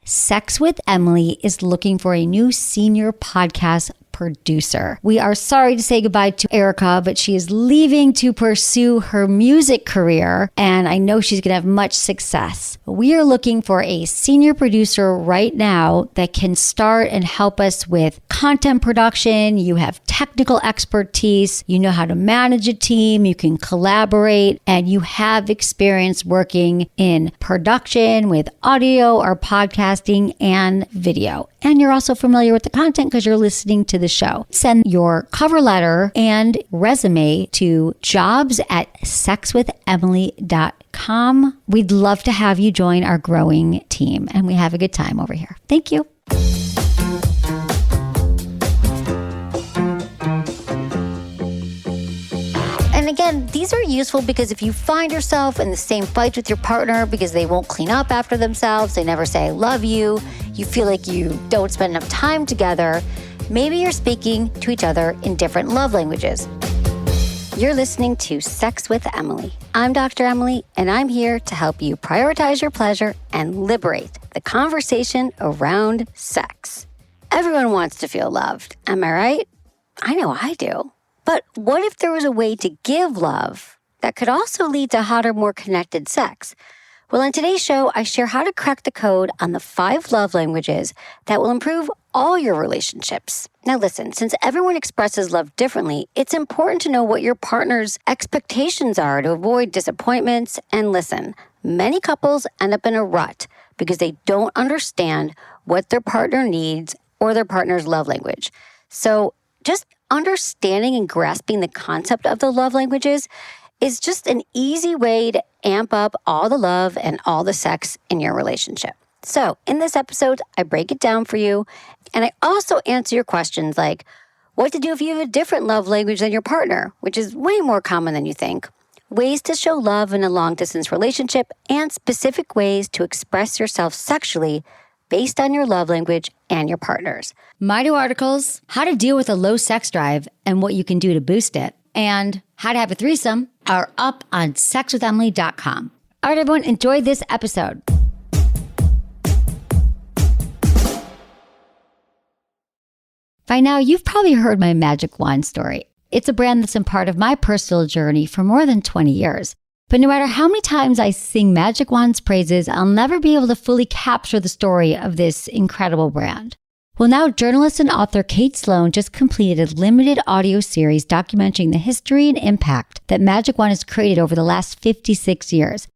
Sex with Emily is looking for a new senior podcast producer. We are sorry to say goodbye to Erica, but she is leaving to pursue her music career, and I know she's going to have much success. We are looking for a senior producer right now that can start and help us with content production. You have technical expertise, you know how to manage a team, you can collaborate, and you have experience working in production with audio or podcasting and video. And you're also familiar with the content because you're listening to the show. Send your cover letter and resume to jobs@sexwithemily.com. We'd love to have you join our growing team, and we have a good time over here. Thank you. And again, these are useful because if you find yourself in the same fights with your partner because they won't clean up after themselves, they never say I love you, you feel like you don't spend enough time together, maybe you're speaking to each other in different love languages. You're listening to Sex with Emily. I'm Dr. Emily, and I'm here to help you prioritize your pleasure and liberate the conversation around sex. Everyone wants to feel loved, am I right? I know I do. But what if there was a way to give love that could also lead to hotter, more connected sex? Well, on today's show, I share how to crack the code on the 5 love languages that will improve all your relationships. Now listen, since everyone expresses love differently, it's important to know what your partner's expectations are to avoid disappointments. And listen, many couples end up in a rut because they don't understand what their partner needs or their partner's love language. So just understanding and grasping the concept of the love languages is just an easy way to amp up all the love and all the sex in your relationship. So in this episode, I break it down for you, and I also answer your questions like what to do if you have a different love language than your partner, which is way more common than you think, ways to show love in a long-distance relationship, and specific ways to express yourself sexually based on your love language and your partner's. My new articles, How to Deal with a Low Sex Drive and What You Can Do to Boost It, and How to Have a Threesome are up on sexwithemily.com. All right, everyone, enjoy this episode. By now, you've probably heard my Magic Wand story. It's a brand that's been part of my personal journey for more than 20 years. But no matter how many times I sing Magic Wand's praises, I'll never be able to fully capture the story of this incredible brand. Well, now journalist and author Kate Sloan just completed a limited audio series documenting the history and impact that Magic Wand has created over the last 56 years.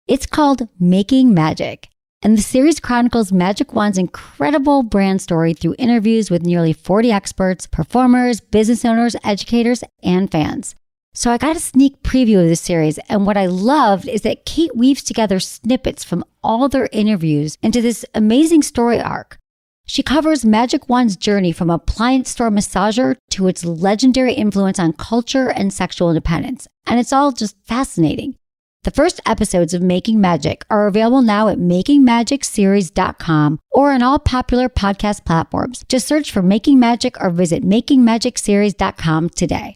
It's called Making Magic, and the series chronicles Magic Wand's incredible brand story through interviews with nearly 40 experts, performers, business owners, educators, and fans. So I got a sneak preview of this series, and what I loved is that Kate weaves together snippets from all their interviews into this amazing story arc. She covers Magic Wand's journey from appliance store massager to its legendary influence on culture and sexual independence, and it's all just fascinating. The first episodes of Making Magic are available now at makingmagicseries.com or on all popular podcast platforms. Just search for Making Magic or visit makingmagicseries.com today.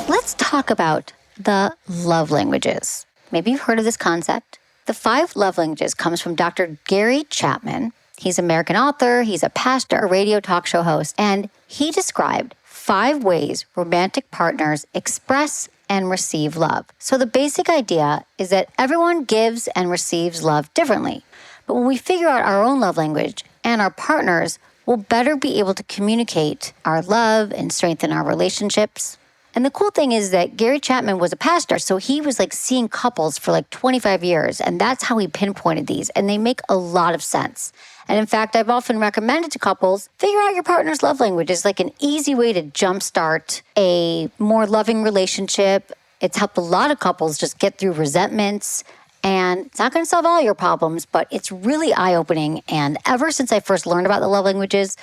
Let's talk about the love languages. Maybe you've heard of this concept. The 5 love languages comes from Dr. Gary Chapman. He's an American author, he's a pastor, a radio talk show host, and he described 5 ways romantic partners express and receive love. So the basic idea is that everyone gives and receives love differently. But when we figure out our own love language and our partners, we'll better be able to communicate our love and strengthen our relationships. And the cool thing is that Gary Chapman was a pastor, so he was seeing couples for 25 years, and that's how he pinpointed these, and they make a lot of sense. And in fact, I've often recommended to couples, figure out your partner's love language. It's an easy way to jumpstart a more loving relationship. It's helped a lot of couples just get through resentments, and it's not going to solve all your problems, but it's really eye-opening. And ever since I first learned about the love languages,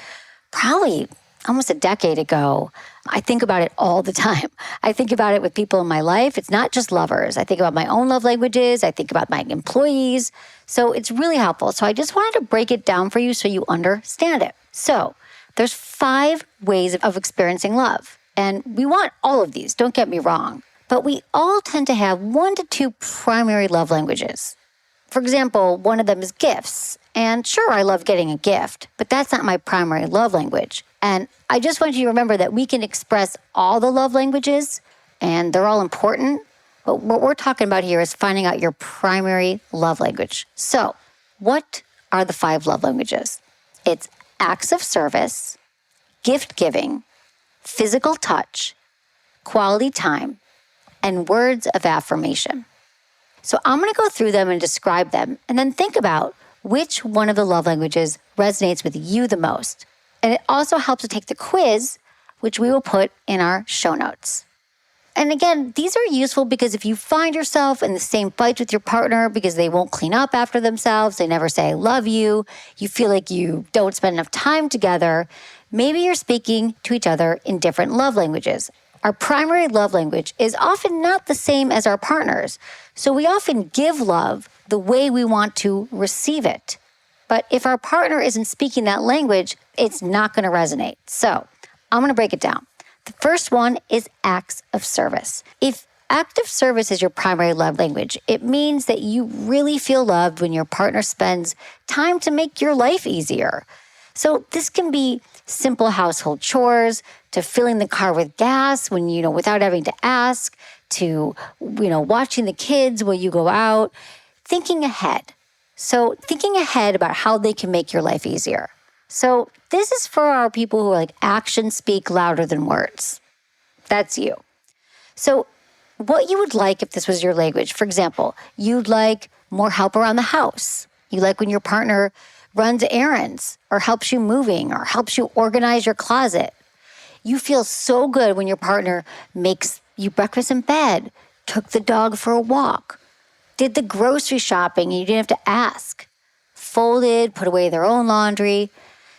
probably almost a decade ago, I think about it all the time. I think about it with people in my life. It's not just lovers. I think about my own love languages. I think about my employees. So it's really helpful. So I just wanted to break it down for you so you understand it. So there's 5 ways of experiencing love. And we want all of these, don't get me wrong. But we all tend to have 1 to 2 primary love languages. For example, one of them is gifts. And sure, I love getting a gift, but that's not my primary love language. And I just want you to remember that we can express all the love languages, and they're all important. But what we're talking about here is finding out your primary love language. So, what are the 5 love languages? It's acts of service, gift giving, physical touch, quality time, and words of affirmation. So I'm going to go through them and describe them, and then think about which one of the love languages resonates with you the most. And it also helps to take the quiz, which we will put in our show notes. And again, these are useful because if you find yourself in the same fight with your partner because they won't clean up after themselves, they never say I love you, you feel like you don't spend enough time together, maybe you're speaking to each other in different love languages. Our primary love language is often not the same as our partner's, so we often give love the way we want to receive it. But if our partner isn't speaking that language, it's not going to resonate. So I'm going to break it down. The first one is acts of service. If active service is your primary love language, it means that you really feel loved when your partner spends time to make your life easier. So this can be simple household chores, to filling the car with gas when, without having to ask, to, watching the kids while you go out, thinking ahead. So thinking ahead about how they can make your life easier. So this is for our people who are like, actions speak louder than words. That's you. So what you would like if this was your language, for example, you'd like more help around the house. You like when your partner runs errands or helps you moving or helps you organize your closet. You feel so good when your partner makes you breakfast in bed, took the dog for a walk, did the grocery shopping and you didn't have to ask, folded, put away their own laundry.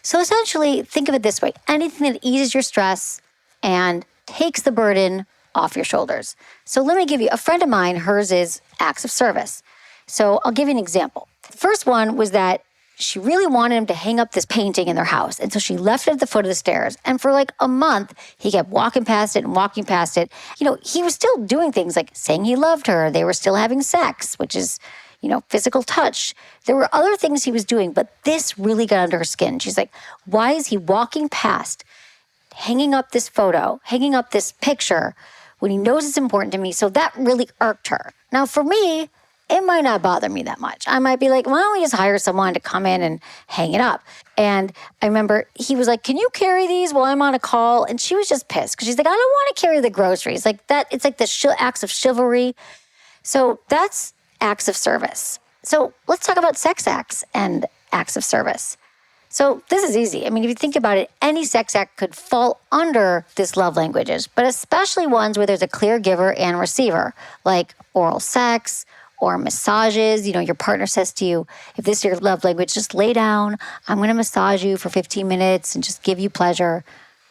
So essentially, think of it this way. Anything that eases your stress and takes the burden off your shoulders. So let me give you, a friend of mine, hers is acts of service. So I'll give you an example. The first one was that she really wanted him to hang up this painting in their house. And so she left it at the foot of the stairs. And for like a month, he kept walking past it and walking past it. He was still doing things like saying he loved her. They were still having sex, which is, physical touch. There were other things he was doing, but this really got under her skin. She's like, why is he walking past, hanging up this photo, hanging up this picture when he knows it's important to me? So that really irked her. Now, for me, it might not bother me that much. I might be like, why don't we just hire someone to come in and hang it up? And I remember he was like, can you carry these while I'm on a call? And she was just pissed because she's like, I don't want to carry the groceries. Like that, it's like the acts of chivalry. So that's acts of service. So let's talk about sex acts and acts of service. So this is easy. I mean, if you think about it, any sex act could fall under this love languages, but especially ones where there's a clear giver and receiver, like oral sex, or massages. Your partner says to you, if this is your love language, just lay down. I'm going to massage you for 15 minutes and just give you pleasure.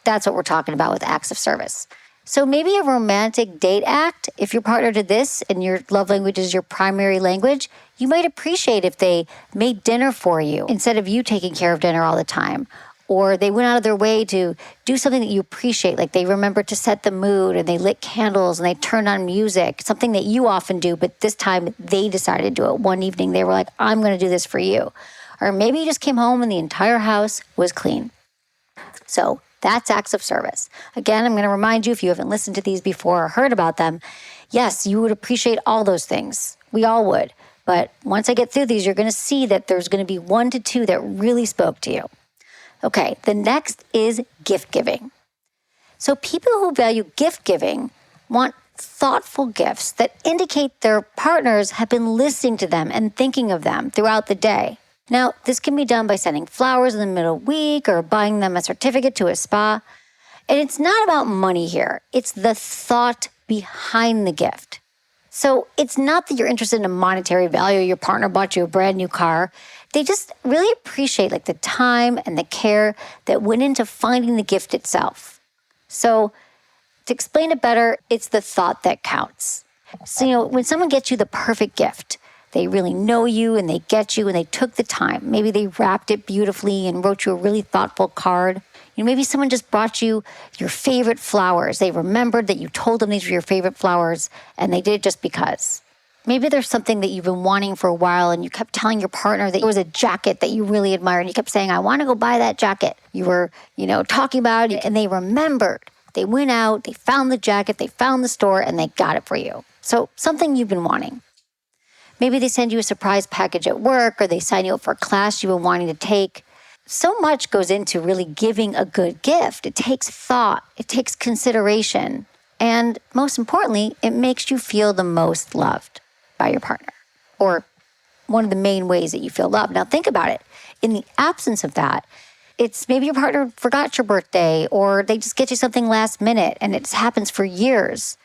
That's what we're talking about with acts of service. So maybe a romantic date act, if your partner did this and your love language is your primary language, you might appreciate if they made dinner for you instead of you taking care of dinner all the time. Or they went out of their way to do something that you appreciate, like they remembered to set the mood and they lit candles and they turned on music, something that you often do, but this time they decided to do it. One evening they were like, I'm going to do this for you. Or maybe you just came home and the entire house was clean. So that's acts of service. Again, I'm going to remind you, if you haven't listened to these before or heard about them, yes, you would appreciate all those things. We all would. But once I get through these, you're going to see that there's going to be 1 to 2 that really spoke to you. Okay, the next is gift giving. So people who value gift giving want thoughtful gifts that indicate their partners have been listening to them and thinking of them throughout the day. Now, this can be done by sending flowers in the middle of the week or buying them a certificate to a spa. And it's not about money here. It's the thought behind the gift. So it's not that you're interested in a monetary value. Your partner bought you a brand new car. They just really appreciate the time and the care that went into finding the gift itself. So to explain it better, it's the thought that counts. So, when someone gets you the perfect gift, they really know you and they get you and they took the time. Maybe they wrapped it beautifully and wrote you a really thoughtful card. Maybe someone just brought you your favorite flowers. They remembered that you told them these were your favorite flowers, and they did it just because. Maybe there's something that you've been wanting for a while, and you kept telling your partner that it was a jacket that you really admired, and you kept saying, I want to go buy that jacket. You were, talking about it, and they remembered. They went out, they found the jacket, they found the store, and they got it for you. So something you've been wanting. Maybe they send you a surprise package at work, or they sign you up for a class you've been wanting to take. So much goes into really giving a good gift. It takes thought, it takes consideration, and most importantly, it makes you feel the most loved by your partner, or one of the main ways that you feel loved. Now think about it. In the absence of that, it's maybe your partner forgot your birthday, or they just get you something last minute and it happens for years.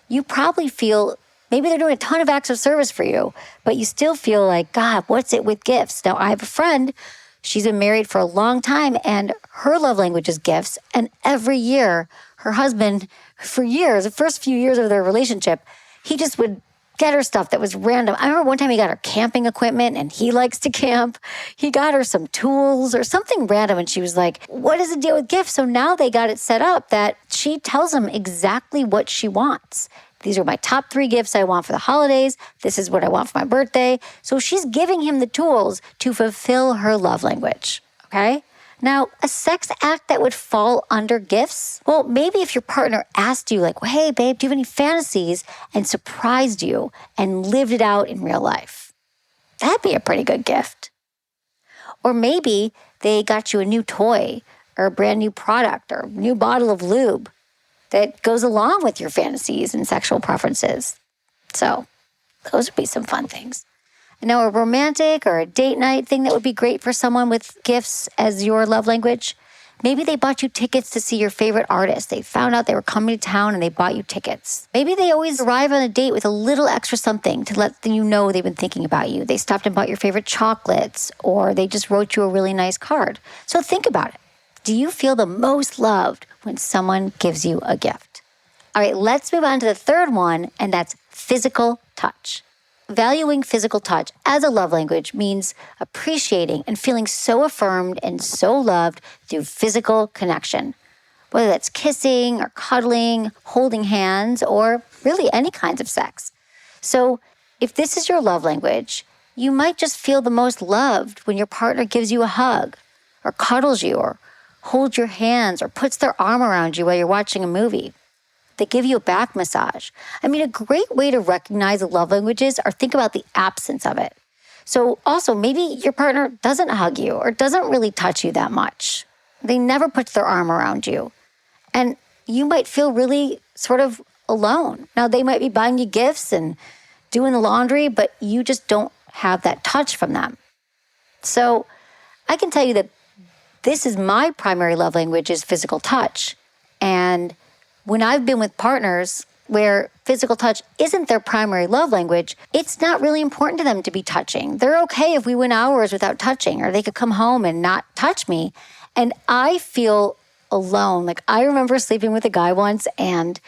You probably feel, maybe they're doing a ton of acts of service for you, but you still feel like, God, what's it with gifts? Now I have a friend, she's been married for a long time, and her love language is gifts. And every year, her husband, for years, the first few years of their relationship, he just would get her stuff that was random. I remember one time he got her camping equipment, and he likes to camp. He got her some tools or something random, and she was like, what is the deal with gifts? So now they got it set up that she tells him exactly what she wants. These are my top 3 gifts I want for the holidays. This is what I want for my birthday. So she's giving him the tools to fulfill her love language, okay? Now, a sex act that would fall under gifts? Well, maybe if your partner asked you, like, hey, babe, do you have any fantasies? And surprised you and lived it out in real life. That'd be a pretty good gift. Or maybe they got you a new toy or a brand new product or a new bottle of lube that goes along with your fantasies and sexual preferences. So those would be some fun things. Now, a romantic or a date night thing that would be great for someone with gifts as your love language. Maybe they bought you tickets to see your favorite artist. They found out they were coming to town and they bought you tickets. Maybe they always arrive on a date with a little extra something to let you know they've been thinking about you. They stopped and bought your favorite chocolates, or they just wrote you a really nice card. So think about it. Do you feel the most loved when someone gives you a gift? All right, let's move on to the third one, and that's physical touch. Valuing physical touch as a love language means appreciating and feeling so affirmed and so loved through physical connection, whether that's kissing or cuddling, holding hands, or really any kinds of sex. So if this is your love language, you might just feel the most loved when your partner gives you a hug or cuddles you or holds your hands or puts their arm around you while you're watching a movie. They give you a back massage. I mean, a great way to recognize the love languages or think about the absence of it. So also, maybe your partner doesn't hug you or doesn't really touch you that much. They never put their arm around you. And you might feel really sort of alone. Now, they might be buying you gifts and doing the laundry, but you just don't have that touch from them. So I can tell you that this is my primary love language, is physical touch. And when I've been with partners where physical touch isn't their primary love language, it's not really important to them to be touching. They're okay if we went hours without touching, or they could come home and not touch me. And I feel alone. Like, I remember sleeping with a guy once, and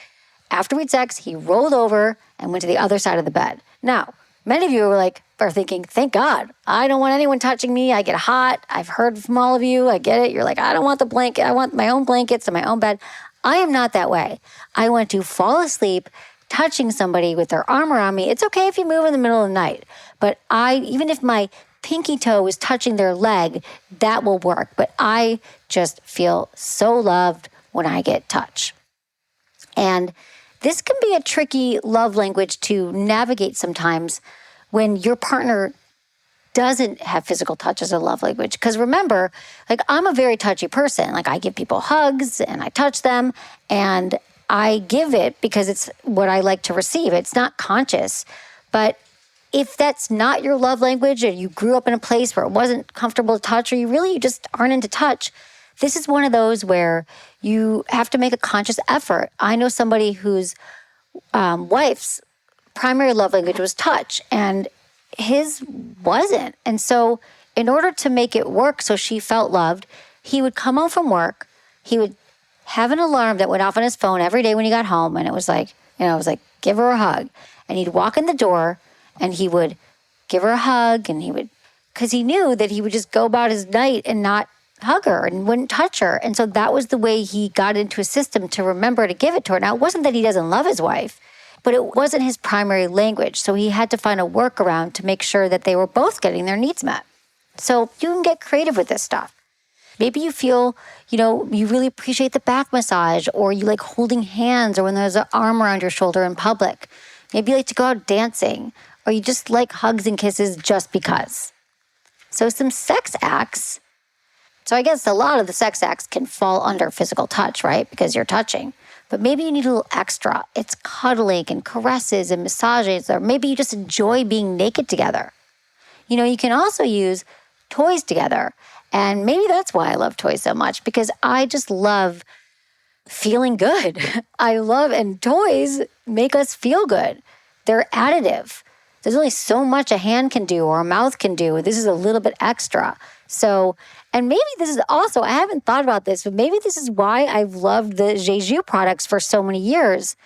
after we'd sex, he rolled over and went to the other side of the bed. Now, many of you are thinking, thank God, I don't want anyone touching me. I get hot. I've heard from all of you. I get it. You're like, I don't want the blanket. I want my own blankets and my own bed. I am not that way. I want to fall asleep touching somebody with their arm around me. It's okay if you move in the middle of the night, but even if my pinky toe is touching their leg, that will work. But I just feel so loved when I get touch. And this can be a tricky love language to navigate sometimes when your partner doesn't have physical touch as a love language. Because remember, I'm a very touchy person. I give people hugs and I touch them, and I give it because it's what I like to receive. It's not conscious. But if that's not your love language, or you grew up in a place where it wasn't comfortable to touch, or you just aren't into touch, this is one of those where you have to make a conscious effort. I know somebody whose wife's primary love language was touch, and his wasn't. And so in order to make it work so she felt loved, he would come home from work, he would have an alarm that went off on his phone every day when he got home, and it was like, give her a hug. And he'd walk in the door and he would give her a hug, and because he knew that he would just go about his night and not hug her and wouldn't touch her. And so that was the way he got into his system to remember to give it to her. Now, it wasn't that he doesn't love his wife, but it wasn't his primary language. So he had to find a workaround to make sure that they were both getting their needs met. So you can get creative with this stuff. Maybe you feel, you really appreciate the back massage, or you like holding hands, or when there's an arm around your shoulder in public. Maybe you like to go out dancing, or you just like hugs and kisses just because. So some sex acts. So I guess a lot of the sex acts can fall under physical touch, right? Because you're touching. But maybe you need a little extra. It's cuddling and caresses and massages, or maybe you just enjoy being naked together. You can also use toys together. And maybe that's why I love toys so much, because I just love feeling good. And toys make us feel good. They're additive. There's only so much a hand can do or a mouth can do. This is a little bit extra. So, and maybe this is also, I haven't thought about this, but maybe this is why I've loved the Jeju products for so many years.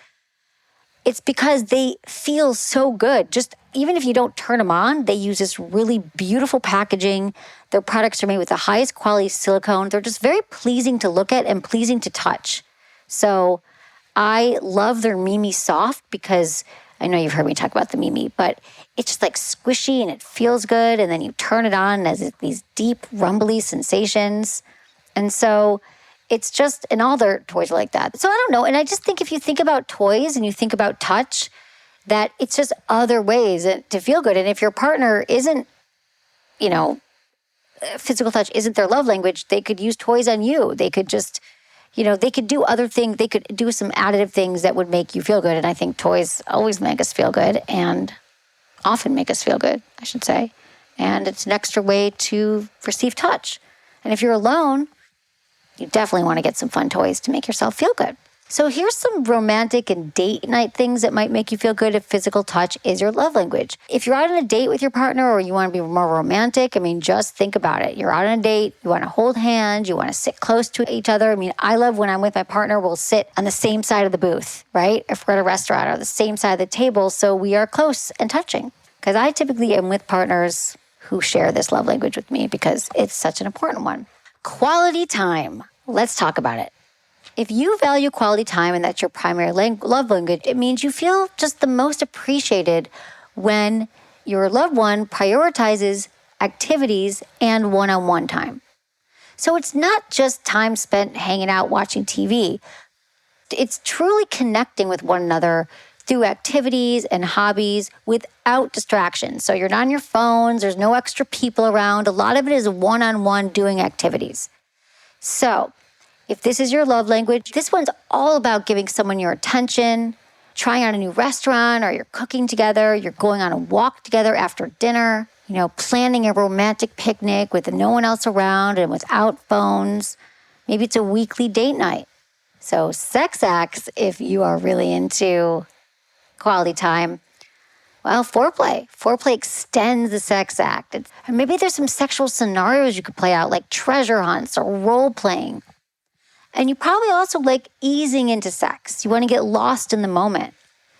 It's because they feel so good. Just even if you don't turn them on, they use this really beautiful packaging. Their products are made with the highest quality silicone. They're just very pleasing to look at and pleasing to touch. So I love their Mimi Soft, because I know you've heard me talk about the Mimi, but it's just like squishy and it feels good. And then you turn it on and has these deep, rumbly sensations. And so it's just, and all their toys are like that. So I don't know. And I just think if you think about toys and you think about touch, that it's just other ways to feel good. And if your partner isn't, physical touch isn't their love language, they could use toys on you. They could just, they could do other things. They could do some additive things that would make you feel good. And I think toys always make us feel good, and often make us feel good, I should say. And it's an extra way to receive touch. And if you're alone, you definitely want to get some fun toys to make yourself feel good. So here's some romantic and date night things that might make you feel good if physical touch is your love language. If you're out on a date with your partner, or you want to be more romantic, just think about it. You're out on a date, you want to hold hands, you want to sit close to each other. I love when I'm with my partner, we'll sit on the same side of the booth, right? If we're at a restaurant, or the same side of the table, so we are close and touching. Because I typically am with partners who share this love language with me, because it's such an important one. Quality time. Let's talk about it. If you value quality time and that's your primary love language, it means you feel just the most appreciated when your loved one prioritizes activities and one-on-one time. So it's not just time spent hanging out watching TV. It's truly connecting with one another through activities and hobbies without distractions. So you're not on your phones, there's no extra people around. A lot of it is one-on-one doing activities. So if this is your love language, this one's all about giving someone your attention, trying out a new restaurant, or you're cooking together, you're going on a walk together after dinner, planning a romantic picnic with no one else around and without phones. Maybe it's a weekly date night. So sex acts, if you are really into quality time, well, foreplay. Foreplay extends the sex act. And maybe there's some sexual scenarios you could play out, like treasure hunts or role playing. And you probably also like easing into sex. You want to get lost in the moment.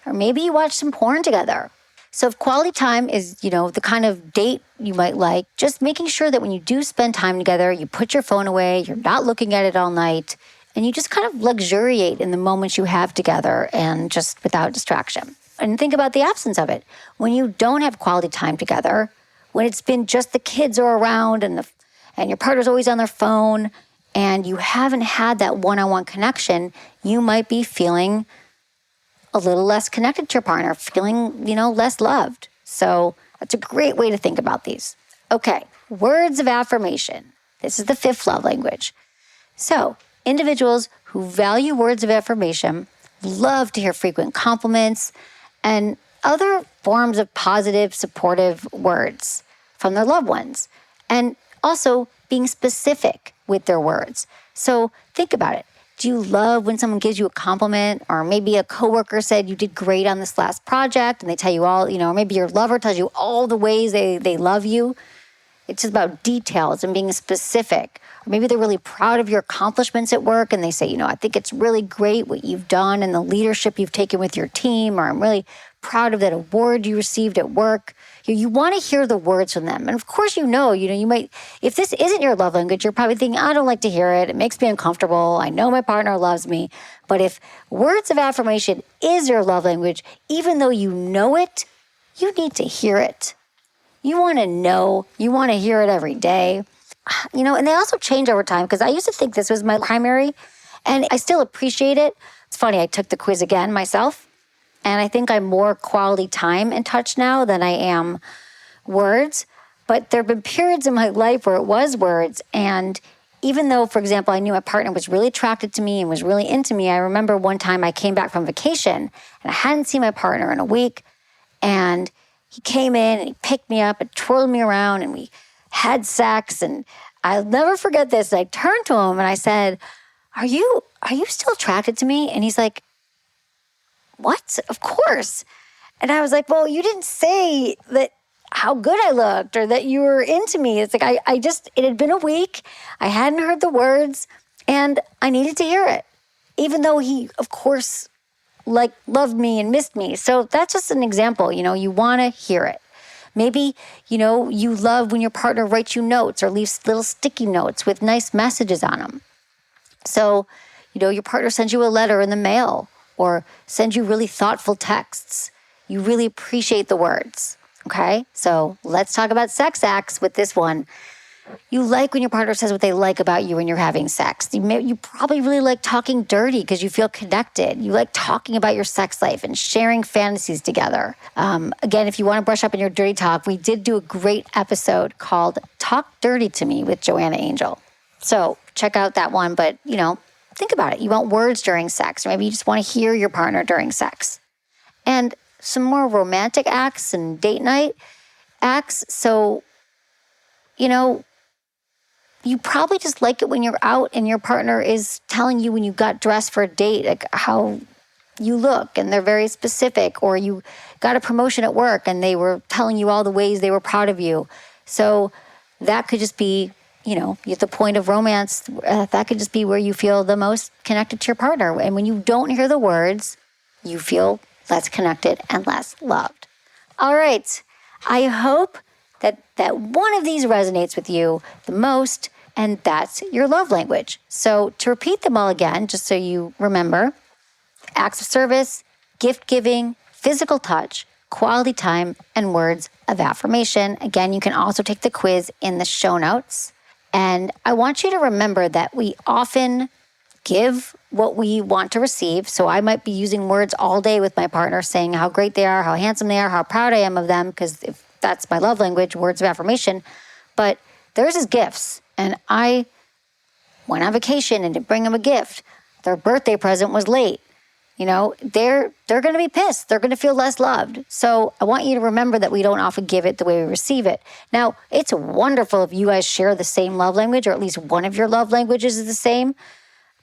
Or maybe you watch some porn together. So if quality time is, the kind of date you might like, just making sure that when you do spend time together, you put your phone away, you're not looking at it all night, and you just kind of luxuriate in the moments you have together and just without distraction. And think about the absence of it. When you don't have quality time together, when it's been just the kids are around and your partner's always on their phone, and you haven't had that one-on-one connection, you might be feeling a little less connected to your partner, feeling, less loved. So that's a great way to think about these. Okay, words of affirmation. This is the fifth love language. So individuals who value words of affirmation love to hear frequent compliments and other forms of positive, supportive words from their loved ones. And also being specific with their words. So think about it. Do you love when someone gives you a compliment, or maybe a coworker said you did great on this last project and they tell you all, or maybe your lover tells you all the ways they love you? It's just about details and being specific. Or maybe they're really proud of your accomplishments at work and they say, I think it's really great what you've done and the leadership you've taken with your team, or I'm really proud of that award you received at work. You want to hear the words from them. And of course, you might, if this isn't your love language, you're probably thinking, I don't like to hear it. It makes me uncomfortable. I know my partner loves me. But if words of affirmation is your love language, even though you know it, you need to hear it. You want to know, you want to hear it every day. And they also change over time, because I used to think this was my primary, and I still appreciate it. It's funny, I took the quiz again myself, and I think I'm more quality time in touch now than I am words. But there have been periods in my life where it was words, and even though, for example, I knew my partner was really attracted to me and was really into me, I remember one time I came back from vacation, and I hadn't seen my partner in a week, and he came in and he picked me up and twirled me around, and we had sex. And I'll never forget this. I turned to him and I said, are you still attracted to me? And he's like, what? Of course. And I was like, well, you didn't say that how good I looked or that you were into me. It's like, it had been a week. I hadn't heard the words and I needed to hear it. Even though he, of course, loved me and missed me. So that's just an example, you want to hear it. Maybe, you love when your partner writes you notes or leaves little sticky notes with nice messages on them. So, your partner sends you a letter in the mail or sends you really thoughtful texts. You really appreciate the words, okay? So let's talk about sex acts with this one. You like when your partner says what they like about you when you're having sex. You probably really like talking dirty because you feel connected. You like talking about your sex life and sharing fantasies together. Again, if you want to brush up on your dirty talk, we did do a great episode called Talk Dirty to Me with Joanna Angel. So check out that one, but, think about it. You want words during sex, or maybe you just want to hear your partner during sex. And some more romantic acts and date night acts. So, you probably just like it when you're out and your partner is telling you when you got dressed for a date, like how you look, and they're very specific, or you got a promotion at work and they were telling you all the ways they were proud of you. So that could just be, at the point of romance, that could just be where you feel the most connected to your partner. And when you don't hear the words, you feel less connected and less loved. All right. I hope that one of these resonates with you the most, and that's your love language. So to repeat them all again, just so you remember: acts of service, gift giving, physical touch, quality time, and words of affirmation. Again, you can also take the quiz in the show notes. And I want you to remember that we often give what we want to receive. So I might be using words all day with my partner, saying how great they are, how handsome they are, how proud I am of them, because if that's my love language, words of affirmation. But theirs is gifts. And I went on vacation and didn't bring them a gift. Their birthday present was late. They're going to be pissed. They're going to feel less loved. So I want you to remember that we don't often give it the way we receive it. Now, it's wonderful if you guys share the same love language, or at least one of your love languages is the same,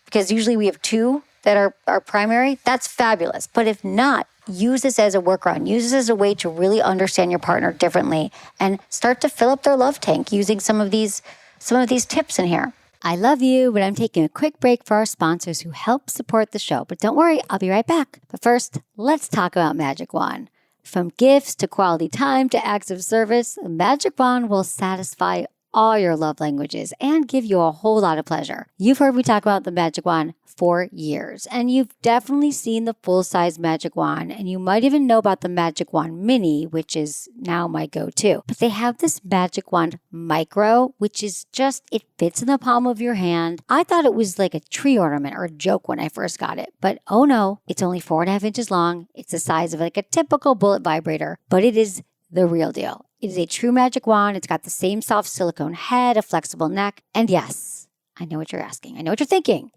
because usually we have two that are primary. That's fabulous. But if not, use this as a workaround. Use this as a way to really understand your partner differently and start to fill up their love tank using some of these tips in here. I love you, but I'm taking a quick break for our sponsors who help support the show. But don't worry, I'll be right back. But first, let's talk about Magic Wand. From gifts to quality time to acts of service, the Magic Wand will satisfy all your love languages and give you a whole lot of pleasure. You've heard me talk about the Magic Wand for years, and you've definitely seen the full-size Magic Wand, and you might even know about the Magic Wand Mini, which is now my go-to. But they have this Magic Wand Micro, which is just, it fits in the palm of your hand. I thought it was like a tree ornament or a joke when I first got it, but oh no, it's only 4.5 inches long. It's the size of like a typical bullet vibrator, but it is the real deal. It is a true magic wand. It's got the same soft silicone head, a flexible neck, and yes, I know what you're asking. I know what you're thinking.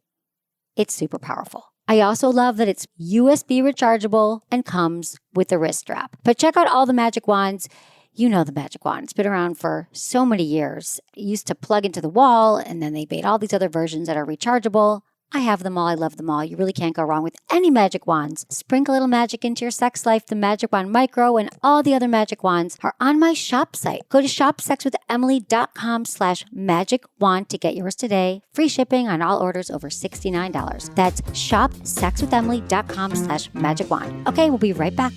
It's super powerful. I also love that it's USB rechargeable and comes with a wrist strap. But check out all the magic wands. You know the magic wand. It's been around for so many years. It used to plug into the wall, and then they made all these other versions that are rechargeable. I have them all. I love them all. You really can't go wrong with any magic wands. Sprinkle a little magic into your sex life. The Magic Wand Micro and all the other magic wands are on my shop site. Go to shopsexwithemily.com/magic wand to get yours today. Free shipping on all orders over $69. That's shopsexwithemily.com/magic wand. Okay, we'll be right back.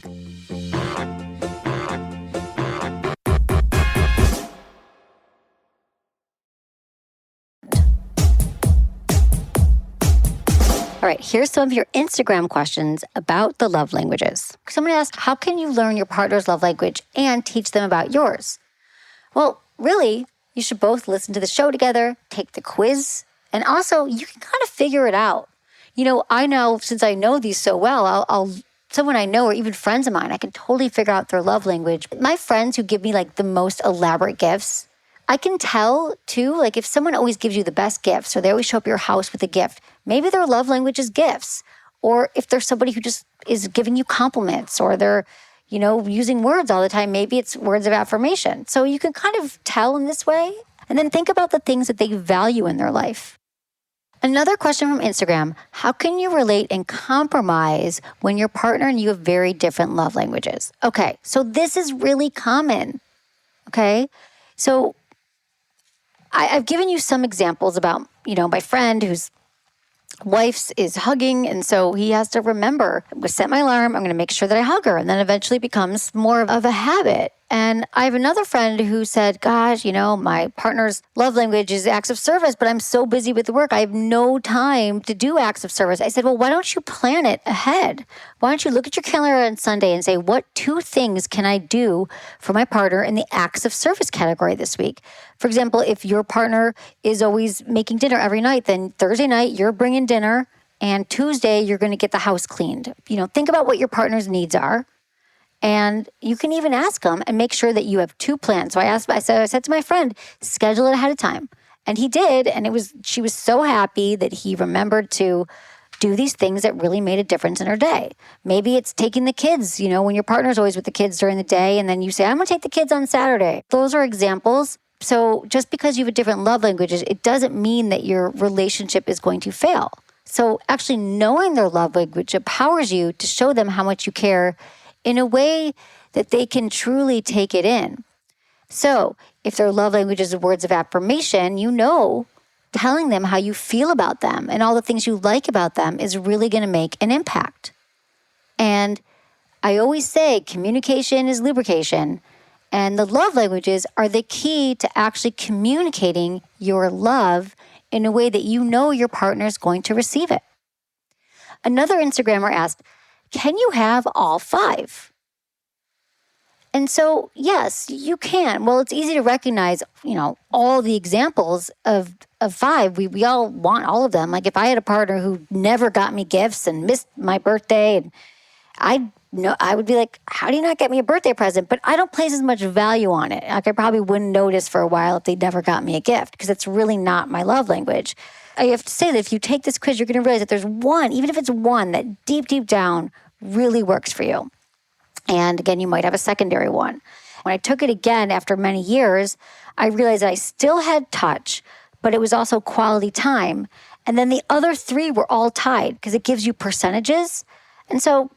All right, here's some of your Instagram questions about the love languages. Someone asked, how can you learn your partner's love language and teach them about yours? Well, really, you should both listen to the show together, take the quiz, and also you can kind of figure it out. I know, since I know these so well, I'll someone I know or even friends of mine, I can totally figure out their love language. My friends who give me like the most elaborate gifts, I can tell too, like if someone always gives you the best gifts or they always show up at your house with a gift, maybe their love language is gifts. Or if there's somebody who just is giving you compliments or they're, using words all the time, maybe it's words of affirmation. So you can kind of tell in this way. And then think about the things that they value in their life. Another question from Instagram, how can you relate and compromise when your partner and you have very different love languages? Okay, so this is really common, okay? So I've given you some examples about, my friend whose wife is hugging, and so he has to remember, I'm going to set my alarm, I'm going to make sure that I hug her, and then eventually it becomes more of a habit. And I have another friend who said, gosh, my partner's love language is acts of service, but I'm so busy with work, I have no time to do acts of service. I said, well, why don't you plan it ahead? Why don't you look at your calendar on Sunday and say, what 2 things can I do for my partner in the acts of service category this week? For example, if your partner is always making dinner every night, then Thursday night you're bringing dinner, and Tuesday you're going to get the house cleaned. Think about what your partner's needs are. And you can even ask them and make sure that you have 2 plans. So I said to my friend, schedule it ahead of time. And he did. And she was so happy that he remembered to do these things that really made a difference in her day. Maybe it's taking the kids, when your partner's always with the kids during the day and then you say, I'm going to take the kids on Saturday. Those are examples. So just because you have different love languages, it doesn't mean that your relationship is going to fail. So actually knowing their love language empowers you to show them how much you care in a way that they can truly take it in. So if their love language is words of affirmation, telling them how you feel about them and all the things you like about them is really going to make an impact. And I always say communication is lubrication, and the love languages are the key to actually communicating your love in a way that your partner is going to receive it. Another Instagrammer asked, can you have all 5? And so, yes, you can. Well, it's easy to recognize, all the examples of 5. We all want all of them. Like if I had a partner who never got me gifts and missed my birthday, and I would be like, how do you not get me a birthday present? But I don't place as much value on it. Like I probably wouldn't notice for a while if they never got me a gift because it's really not my love language. I have to say that if you take this quiz, you're going to realize that there's one, even if it's one, that deep, deep down really works for you. And again, you might have a secondary one. When I took it again after many years, I realized that I still had touch, but it was also quality time. And then the other 3 were all tied because it gives you percentages. And so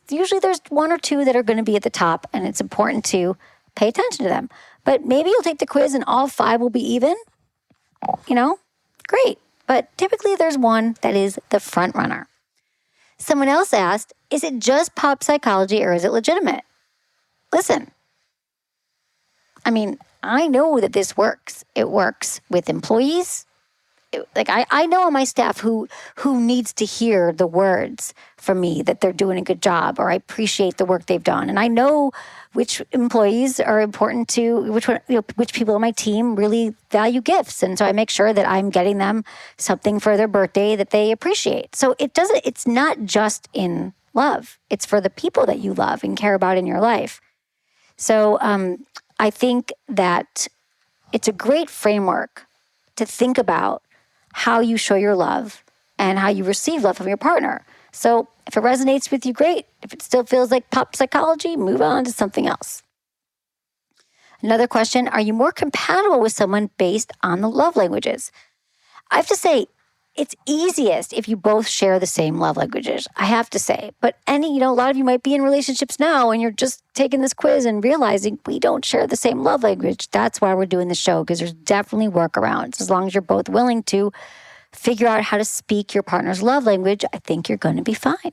usually there's 1 or 2 that are going to be at the top, and it's important to pay attention to them. But maybe you'll take the quiz and all 5 will be even. Great. But typically there's one that is the front runner. Someone else asked, is it just pop psychology or is it legitimate? Listen, I know that this works. It works with employees. I know on my staff who needs to hear the words from me that they're doing a good job or I appreciate the work they've done. And I know which employees are important to, which people on my team really value gifts. And so I make sure that I'm getting them something for their birthday that they appreciate. So it's not just in love. It's for the people that you love and care about in your life. So I think that it's a great framework to think about how you show your love and how you receive love from your partner. So if it resonates with you, great. If it still feels like pop psychology, move on to something else. Another question, are you more compatible with someone based on the love languages? I have to say, it's easiest if you both share the same love languages, I have to say. But a lot of you might be in relationships now and you're just taking this quiz and realizing we don't share the same love language. That's why we're doing the show, because there's definitely workarounds. As long as you're both willing to figure out how to speak your partner's love language, I think you're going to be fine.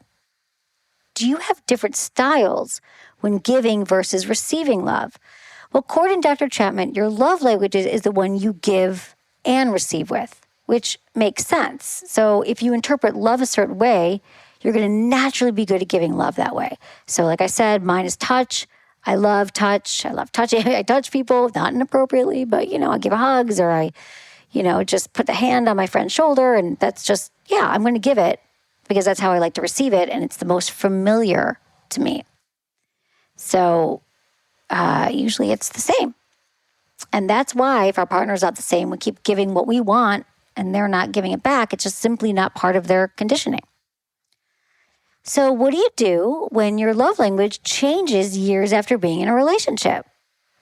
Do you have different styles when giving versus receiving love? Well, according to Dr. Chapman, your love languages is the one you give and receive with. which makes sense. So if you interpret love a certain way, you're going to naturally be good at giving love that way. So like I said, mine is touch. I love touch. I love touching. I touch people, not inappropriately, but, I give hugs or I, just put the hand on my friend's shoulder. And that's just, I'm going to give it because that's how I like to receive it. And it's the most familiar to me. So usually it's the same. And that's why if our partner's not the same, we keep giving what we want and they're not giving it back. It's just simply not part of their conditioning. So what do you do when your love language changes years after being in a relationship?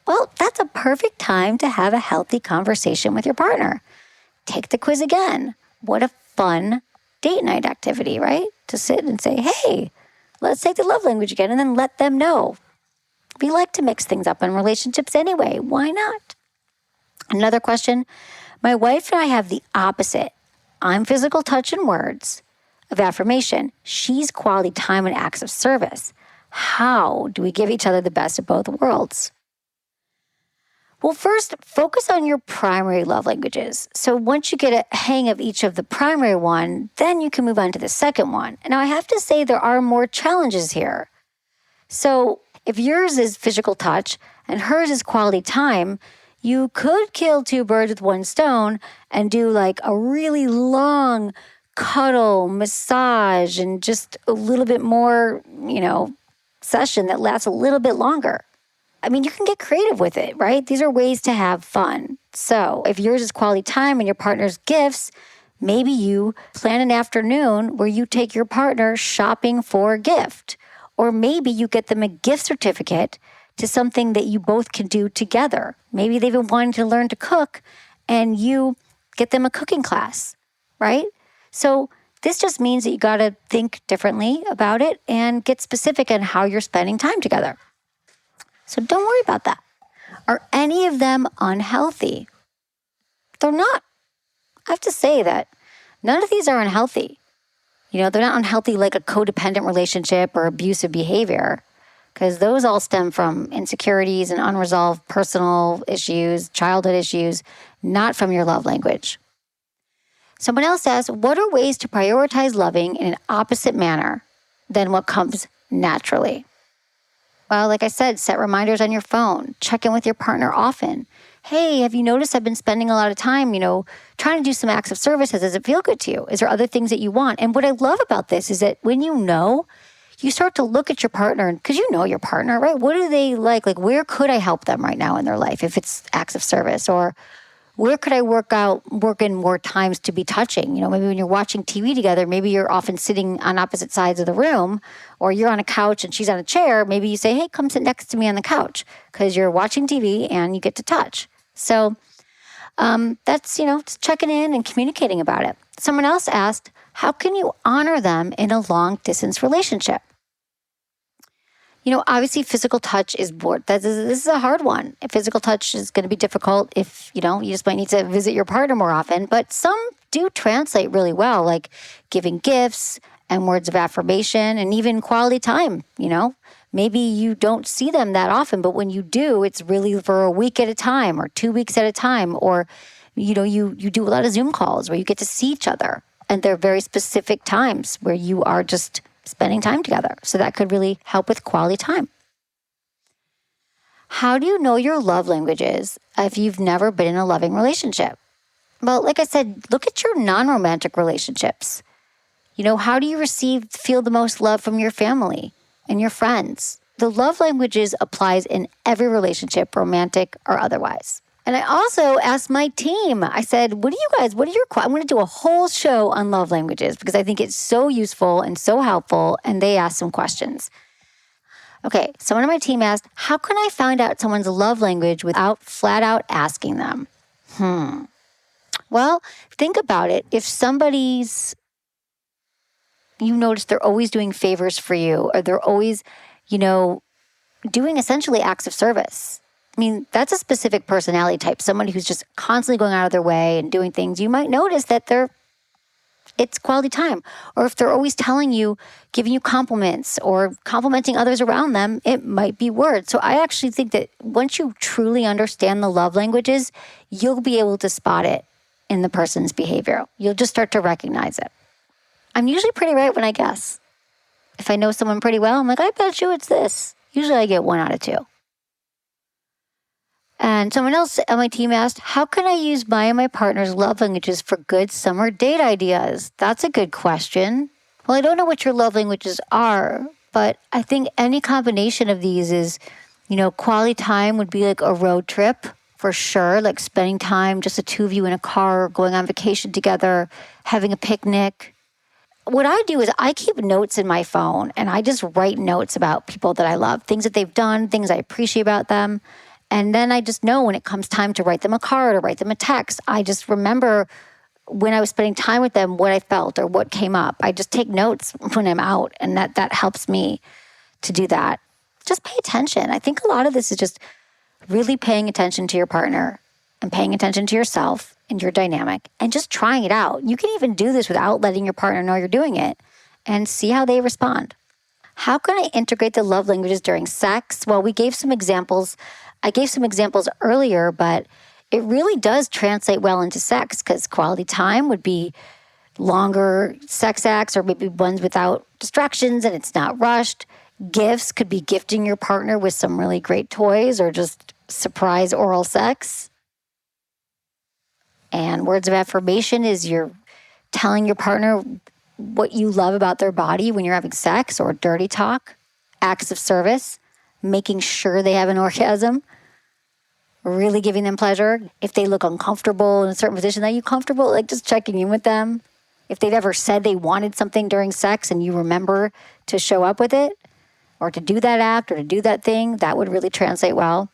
Well, that's a perfect time to have a healthy conversation with your partner. Take the quiz again. What a fun date night activity, right? To sit and say, hey, let's take the love language again, and then let them know. We like to mix things up in relationships anyway. Why not? Another question. My wife and I have the opposite. I'm physical touch and words of affirmation. She's quality time and acts of service. How do we give each other the best of both worlds? Well, first, focus on your primary love languages. So once you get a hang of each of the primary one, then you can move on to the second one. And now I have to say there are more challenges here. So if yours is physical touch and hers is quality time, you could kill two birds with one stone and do like a really long cuddle, massage, and just a little bit more, session that lasts a little bit longer. I mean, you can get creative with it, right? These are ways to have fun. So if yours is quality time and your partner's gifts, maybe you plan an afternoon where you take your partner shopping for a gift. Or maybe you get them a gift certificate to something that you both can do together. Maybe they've been wanting to learn to cook and you get them a cooking class, right? So this just means that you got to think differently about it and get specific on how you're spending time together. So don't worry about that. Are any of them unhealthy? They're not. I have to say that none of these are unhealthy. They're not unhealthy like a codependent relationship or abusive behavior, because those all stem from insecurities and unresolved personal issues, childhood issues, not from your love language. Someone else asks, what are ways to prioritize loving in an opposite manner than what comes naturally? Well, like I said, set reminders on your phone. Check in with your partner often. Hey, have you noticed I've been spending a lot of time, trying to do some acts of service? Does it feel good to you? Is there other things that you want? And what I love about this is that when you start to look at your partner, because you know your partner, right? What do they like? Like, where could I help them right now in their life if it's acts of service? Or where could I work in more times to be touching? Maybe when you're watching TV together, maybe you're often sitting on opposite sides of the room, or you're on a couch and she's on a chair. Maybe you say, hey, come sit next to me on the couch because you're watching TV and you get to touch. So that's, just checking in and communicating about it. Someone else asked, how can you honor them in a long distance relationship? Obviously physical touch is bored. This is a hard one. Physical touch is going to be difficult if, you just might need to visit your partner more often. But some do translate really well, like giving gifts and words of affirmation and even quality time, Maybe you don't see them that often, but when you do, it's really for a week at a time or 2 weeks at a time. Or, you do a lot of Zoom calls where you get to see each other. And they're very specific times where you are just spending time together. So that could really help with quality time. How do you know your love languages if you've never been in a loving relationship? Well, like I said, look at your non-romantic relationships. How do you feel the most love from your family and your friends? The love languages applies in every relationship, romantic or otherwise. And I also asked my team, I said, what are your, I'm going to do a whole show on love languages because I think it's so useful and so helpful. And they asked some questions. Okay, someone on my team asked, how can I find out someone's love language without flat out asking them? Well, think about it. If you notice they're always doing favors for you, or they're always, doing essentially acts of service. I mean, that's a specific personality type, somebody who's just constantly going out of their way and doing things. You might notice that it's quality time. Or if they're always telling you, giving you compliments or complimenting others around them, it might be words. So I actually think that once you truly understand the love languages, you'll be able to spot it in the person's behavior. You'll just start to recognize it. I'm usually pretty right when I guess. If I know someone pretty well, I'm like, I bet you it's this. Usually I get 1 out of 2. And someone else on my team asked, how can I use my and my partner's love languages for good summer date ideas? That's a good question. Well, I don't know what your love languages are, but I think any combination of these is, quality time would be like a road trip for sure, like spending time, just the two of you in a car, going on vacation together, having a picnic. What I do is I keep notes in my phone and I just write notes about people that I love, things that they've done, things I appreciate about them. And then I just know when it comes time to write them a card or write them a text, I just remember when I was spending time with them, what I felt or what came up. I just take notes when I'm out, and that helps me to do that. Just pay attention. I think a lot of this is just really paying attention to your partner and paying attention to yourself and your dynamic and just trying it out. You can even do this without letting your partner know you're doing it and see how they respond. How can I integrate the love languages during sex? Well, we gave some examples. I gave some examples earlier, but it really does translate well into sex because quality time would be longer sex acts or maybe ones without distractions and it's not rushed. Gifts could be gifting your partner with some really great toys or just surprise oral sex. And words of affirmation is you're telling your partner what you love about their body when you're having sex, or dirty talk. Acts of service, making sure they have an orgasm, really giving them pleasure. If they look uncomfortable in a certain position, are you comfortable? Like just checking in with them. If they'd ever said they wanted something during sex and you remember to show up with it, or to do that act or to do that thing, that would really translate well.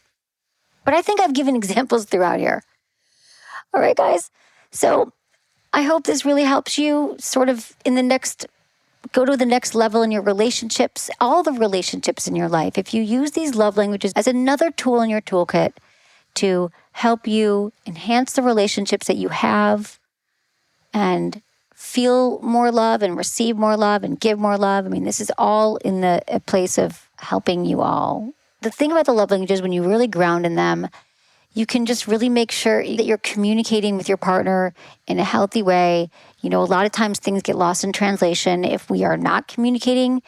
But I think I've given examples throughout here. All right, guys. So I hope this really helps you sort of go to the next level in your relationships, all the relationships in your life. If you use these love languages as another tool in your toolkit to help you enhance the relationships that you have and feel more love and receive more love and give more love. I mean, this is all in a place of helping you all. The thing about the love languages, when you really ground in them, you can just really make sure that you're communicating with your partner in a healthy way. A lot of times things get lost in translation if we are not communicating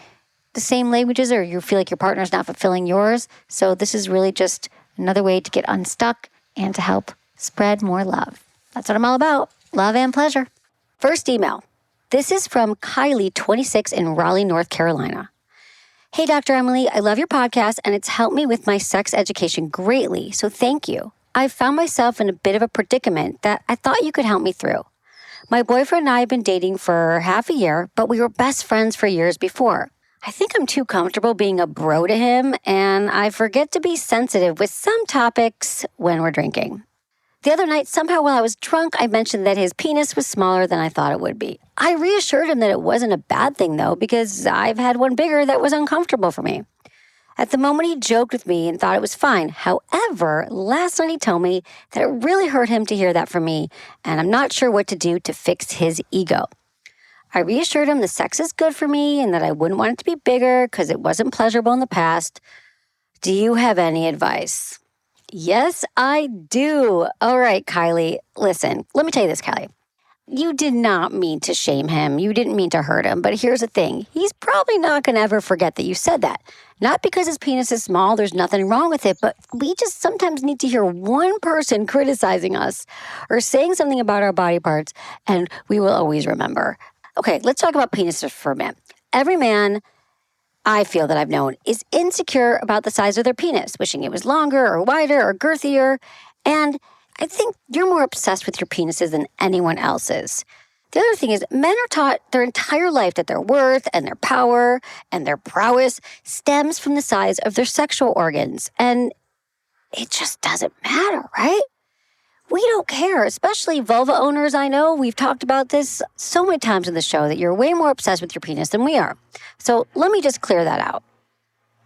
the same languages or you feel like your partner's not fulfilling yours. So this is really just another way to get unstuck and to help spread more love. That's what I'm all about. Love and pleasure. First email. This is from Kylie, 26, in Raleigh, North Carolina. Hey, Dr. Emily, I love your podcast and it's helped me with my sex education greatly, so thank you. I found myself in a bit of a predicament that I thought you could help me through. My boyfriend and I have been dating for half a year, but we were best friends for years before. I think I'm too comfortable being a bro to him, and I forget to be sensitive with some topics when we're drinking. The other night, somehow while I was drunk, I mentioned that his penis was smaller than I thought it would be. I reassured him that it wasn't a bad thing, though, because I've had one bigger that was uncomfortable for me. At the moment, he joked with me and thought it was fine. However, last night he told me that it really hurt him to hear that from me, and I'm not sure what to do to fix his ego. I reassured him the sex is good for me and that I wouldn't want it to be bigger because it wasn't pleasurable in the past. Do you have any advice? Yes, I do. All right, Kylie. Listen, let me tell you this, Kylie. You did not mean to shame him. You didn't mean to hurt him. But here's the thing. He's probably not going to ever forget that you said that. Not because his penis is small. There's nothing wrong with it. But we just sometimes need to hear one person criticizing us or saying something about our body parts, and we will always remember. Okay, let's talk about penises for a minute. Every man I feel that I've known is insecure about the size of their penis, wishing it was longer or wider or girthier. And I think you're more obsessed with your penises than anyone else is. The other thing is men are taught their entire life that their worth and their power and their prowess stems from the size of their sexual organs. And it just doesn't matter, right? We don't care, especially vulva owners. I know we've talked about this so many times in the show that you're way more obsessed with your penis than we are. So let me just clear that out.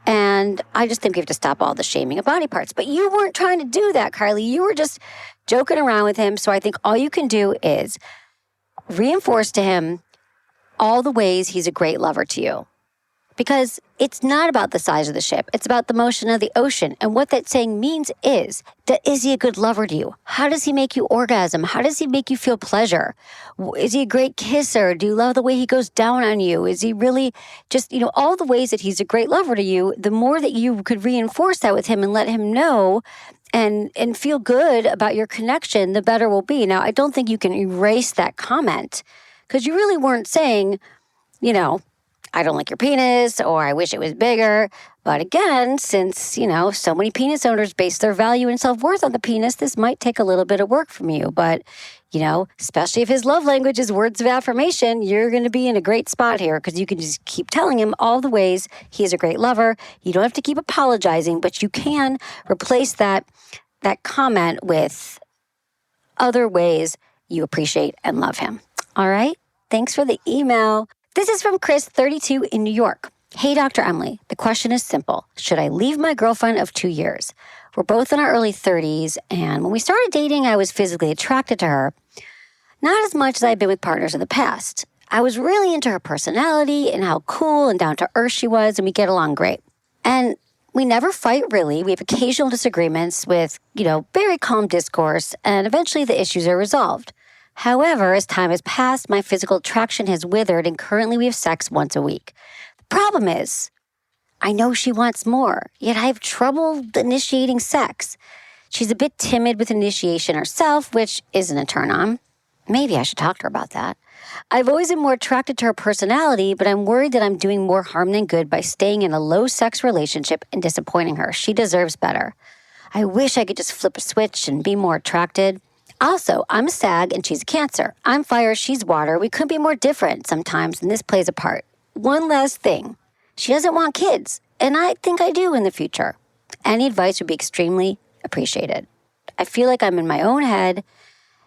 And I just think we have to stop all the shaming of body parts. But you weren't trying to do that, Kylie. You were just joking around with him. So I think all you can do is reinforce to him all the ways he's a great lover to you. because it's not about the size of the ship. It's about the motion of the ocean. And what that saying means is he a good lover to you? How does he make you orgasm? How does he make you feel pleasure? Is he a great kisser? Do you love the way he goes down on you? Is he really just, all the ways that he's a great lover to you, the more that you could reinforce that with him and let him know and feel good about your connection, the better we'll be. Now, I don't think you can erase that comment because you really weren't saying, I don't like your penis, or I wish it was bigger. But again, since, so many penis owners base their value and self-worth on the penis, this might take a little bit of work from you. But, especially if his love language is words of affirmation, you're going to be in a great spot here because you can just keep telling him all the ways he is a great lover. You don't have to keep apologizing, but you can replace that comment with other ways you appreciate and love him. All right? Thanks for the email. This is from Chris, 32, in New York. Hey, Dr. Emily, the question is simple. Should I leave my girlfriend of 2 years? We're both in our early 30s, and when we started dating, I was physically attracted to her. Not as much as I've been with partners in the past. I was really into her personality and how cool and down to earth she was, and we get along great. And we never fight, really. We have occasional disagreements with, very calm discourse, and eventually the issues are resolved. However, as time has passed, my physical attraction has withered, and currently we have sex once a week. The problem is, I know she wants more, yet I have trouble initiating sex. She's a bit timid with initiation herself, which isn't a turn-on. Maybe I should talk to her about that. I've always been more attracted to her personality, but I'm worried that I'm doing more harm than good by staying in a low-sex relationship and disappointing her. She deserves better. I wish I could just flip a switch and be more attracted. Also, I'm a Sag and she's a Cancer. I'm fire, she's water. We could be more different sometimes, and this plays a part. One last thing. She doesn't want kids, and I think I do in the future. Any advice would be extremely appreciated. I feel like I'm in my own head,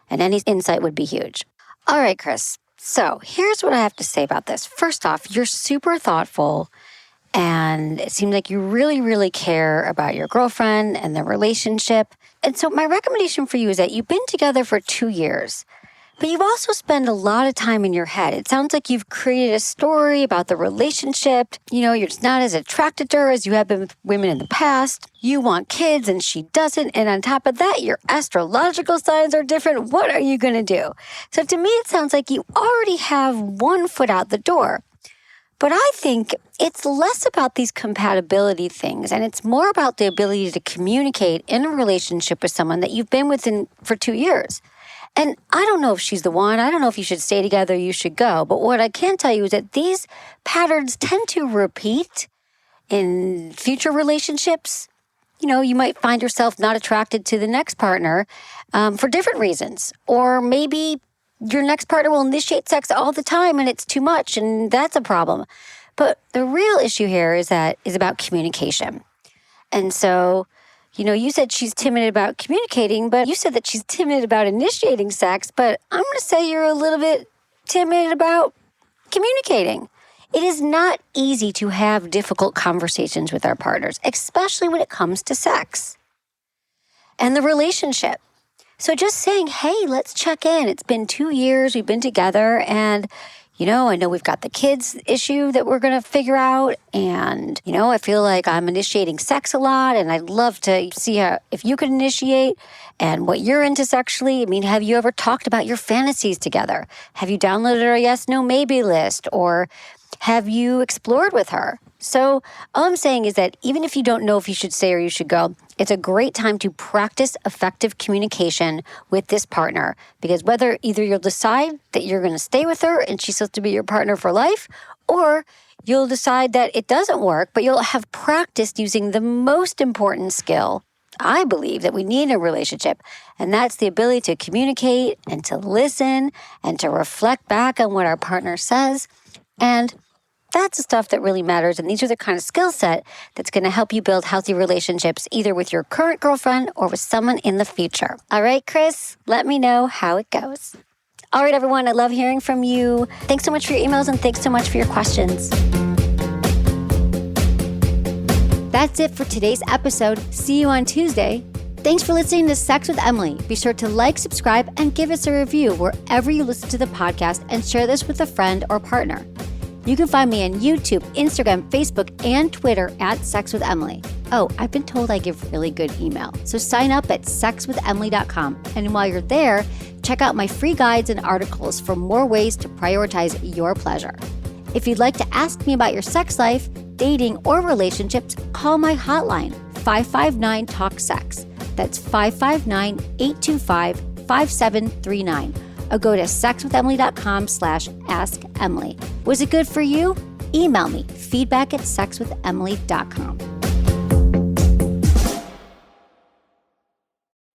and any insight would be huge. All right, Chris. So here's what I have to say about this. First off, you're super thoughtful, and it seems like you really, really care about your girlfriend and the relationship. And so my recommendation for you is that you've been together for 2 years, but you've also spent a lot of time in your head. It sounds like you've created a story about the relationship. You're just not as attracted to her as you have been with women in the past. You want kids and she doesn't. And on top of that, your astrological signs are different. What are you going to do? So to me, it sounds like you already have one foot out the door. But I think it's less about these compatibility things, and it's more about the ability to communicate in a relationship with someone that you've been with for 2 years. And I don't know if she's the one. I don't know if you should stay together, you should go. But what I can tell you is that these patterns tend to repeat in future relationships. You might find yourself not attracted to the next partner for different reasons. Or maybe your next partner will initiate sex all the time and it's too much, and that's a problem. But the real issue here is about communication. And so, you said she's timid about communicating, but you said that she's timid about initiating sex, but I'm going to say you're a little bit timid about communicating. It is not easy to have difficult conversations with our partners, especially when it comes to sex and the relationship. So just saying, hey, let's check in. It's been 2 years. We've been together. And, I know we've got the kids issue that we're going to figure out. And, I feel like I'm initiating sex a lot. And I'd love to see if you could initiate and what you're into sexually. I mean, have you ever talked about your fantasies together? Have you downloaded our yes, no, maybe list? Or have you explored with her? So all I'm saying is that even if you don't know if you should stay or you should go, it's a great time to practice effective communication with this partner, because whether either you'll decide that you're going to stay with her and she's supposed to be your partner for life, or you'll decide that it doesn't work, but you'll have practiced using the most important skill, I believe, that we need in a relationship, and that's the ability to communicate and to listen and to reflect back on what our partner says. And that's the stuff that really matters. And these are the kind of skill set that's going to help you build healthy relationships, either with your current girlfriend or with someone in the future. All right, Chris, let me know how it goes. All right, everyone, I love hearing from you. Thanks so much for your emails and thanks so much for your questions. That's it for today's episode. See you on Tuesday. Thanks for listening to Sex with Emily. Be sure to like, subscribe, and give us a review wherever you listen to the podcast, and share this with a friend or partner. You can find me on YouTube, Instagram, Facebook, and Twitter at Sex with Emily. Oh, I've been told I give really good email. So sign up at sexwithemily.com. And while you're there, check out my free guides and articles for more ways to prioritize your pleasure. If you'd like to ask me about your sex life, dating, or relationships, call my hotline, 559-TALK-SEX. That's 559-825-5739. Or go to sexwithemily.com/askemily. Was it good for you? Email me, feedback@sexwithemily.com.